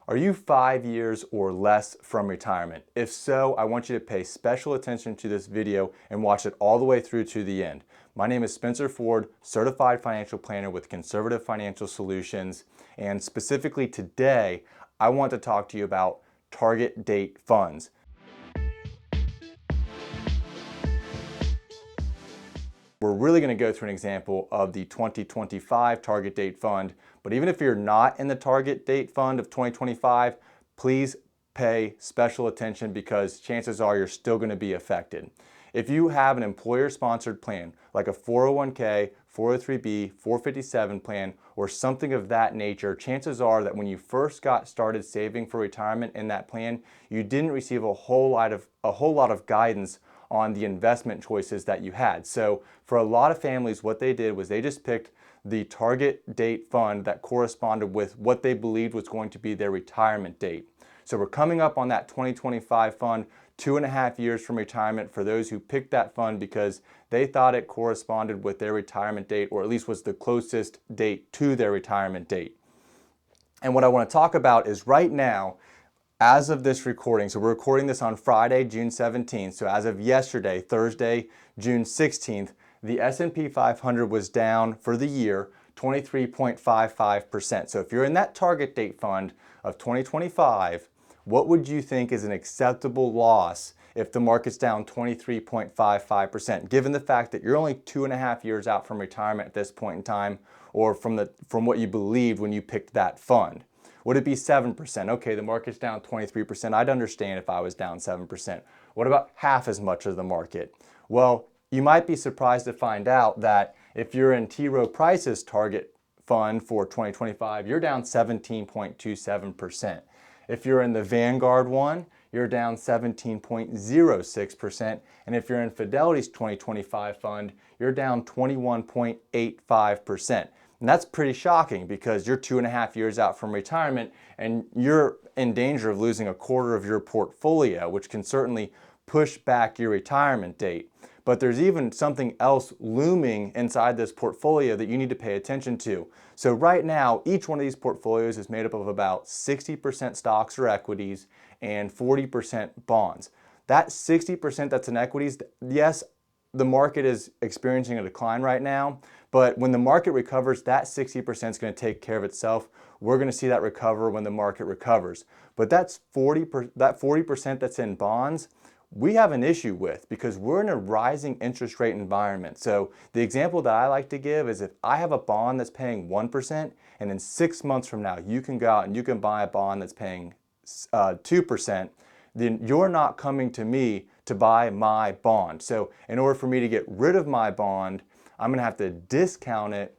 Are you 5 years or less from retirement? If so, I want you to pay special attention to this video and watch it all the way through to the end. My name is Spencer Ford, Certified Financial Planner with Conservative Financial Solutions, and specifically today, I want to talk to you about target date funds. We're really going to go through an example of the 2025 target date fund, but even if you're not in the target date fund of 2025, please pay special attention because chances are you're still going to be affected. If you have an employer-sponsored plan, like a 401k, 403b, 457 plan, or something of that nature, chances are that when you first got started saving for retirement in that plan, you didn't receive a whole lot of guidance on the investment choices that you had. So for a lot of families, what they did was they just picked the target date fund that corresponded with what they believed was going to be their retirement date. So we're coming up on that 2025 fund, 2.5 years from retirement for those who picked that fund because they thought it corresponded with their retirement date, or at least was the closest date to their retirement date. And what I want to talk about is right now, as of this recording, so we're recording this on Friday, June 17th, so as of yesterday, Thursday, June 16th, the S&P 500 was down for the year 23.55%. So if you're in that target date fund of 2025, what would you think is an acceptable loss if the market's down 23.55%, given the fact that you're only 2.5 years out from retirement at this point in time, or from what you believed when you picked that fund? Would it be 7%? Okay, the market's down 23%. I'd understand if I was down 7%. What about half as much as the market? Well, you might be surprised to find out that if you're in T. Rowe Price's target fund for 2025, you're down 17.27%. If you're in the Vanguard one, you're down 17.06%. And if you're in Fidelity's 2025 fund, you're down 21.85%. And that's pretty shocking because you're 2.5 years out from retirement and you're in danger of losing a quarter of your portfolio, which can certainly push back your retirement date. But there's even something else looming inside this portfolio that you need to pay attention to. So right now, each one of these portfolios is made up of about 60% stocks or equities and 40% bonds. That 60% that's in equities, yes, the market is experiencing a decline right now, but when the market recovers, that 60% is going to take care of itself. We're going to see that recover when the market recovers. But that 40% that's in bonds, we have an issue with because we're in a rising interest rate environment. So the example that I like to give is if I have a bond that's paying 1%, and in 6 months from now, you can go out and you can buy a bond that's paying 2%, then you're not coming to me to buy my bond. So in order for me to get rid of my bond, I'm going to have to discount it,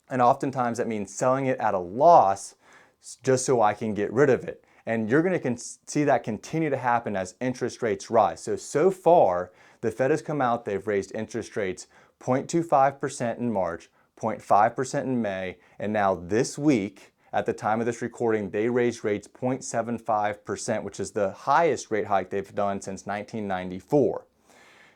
and oftentimes that means selling it at a loss just so I can get rid of it. And you're going to see that continue to happen as interest rates rise. So far, the Fed has come out, they've raised interest rates 0.25% in March, 0.5% in May, and now this week, at the time of this recording, they raised rates 0.75%, which is the highest rate hike they've done since 1994.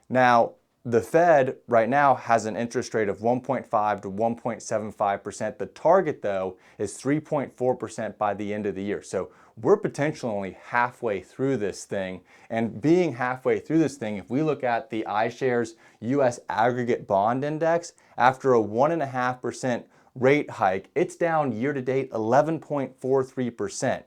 Now, the Fed right now has an interest rate of 1.5 to 1.75%. The target, though, is 3.4% by the end of the year. So we're potentially only halfway through this thing. And being halfway through this thing, if we look at the iShares US Aggregate Bond Index, after a 1.5% rate hike, it's down year to date 11.43%.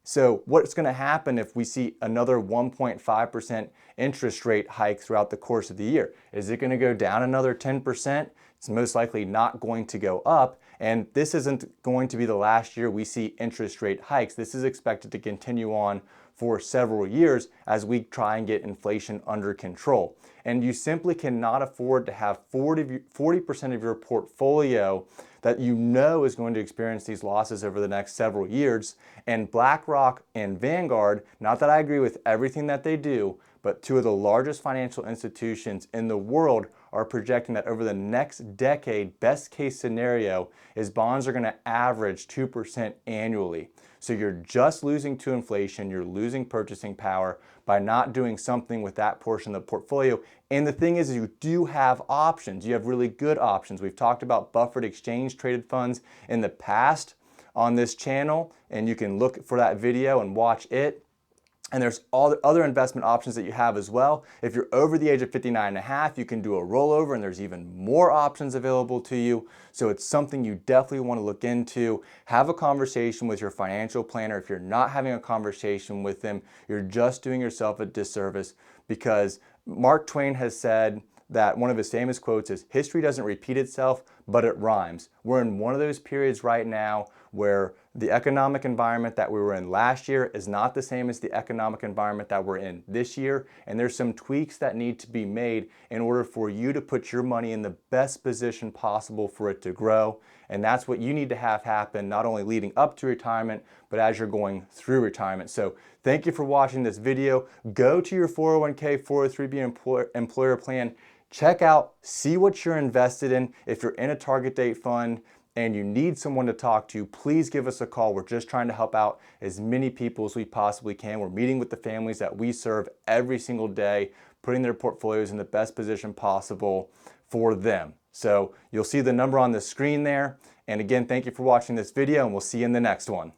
So what's going to happen if we see another 1.5% interest rate hike throughout the course of the year? Is it going to go down another 10%? It's most likely not going to go up. And this isn't going to be the last year we see interest rate hikes. This is expected to continue on for several years as we try and get inflation under control. And you simply cannot afford to have 40% of your portfolio that you know is going to experience these losses over the next several years. And BlackRock and Vanguard, not that I agree with everything that they do, but two of the largest financial institutions in the world are projecting that over the next decade, best case scenario is bonds are going to average 2% annually. So you're just losing to inflation, you're losing purchasing power by not doing something with that portion of the portfolio. And the thing is you do have options. You have really good options. We've talked about buffered exchange traded funds in the past. on this channel, and you can look for that video and watch it. And there's all the other investment options that you have as well. If you're over the age of 59 and a half, you can do a rollover, and there's even more options available to you. So it's something you definitely want to look into. Have a conversation with your financial planner. If you're not having a conversation with them, you're just doing yourself a disservice, because Mark Twain has said that one of his famous quotes is, "History doesn't repeat itself, but it rhymes." We're in one of those periods right now where the economic environment that we were in last year is not the same as the economic environment that we're in this year, and there's some tweaks that need to be made in order for you to put your money in the best position possible for it to grow. And that's what you need to have happen, not only leading up to retirement, but as you're going through retirement. So thank you for watching this video. Go to your 401k, 403b employer plan. Check out, see what you're invested in. If you're in a target date fund and you need someone to talk to, please give us a call. We're just trying to help out as many people as we possibly can. We're meeting with the families that we serve every single day, putting their portfolios in the best position possible for them. So you'll see the number on the screen there. And again, thank you for watching this video, and we'll see you in the next one.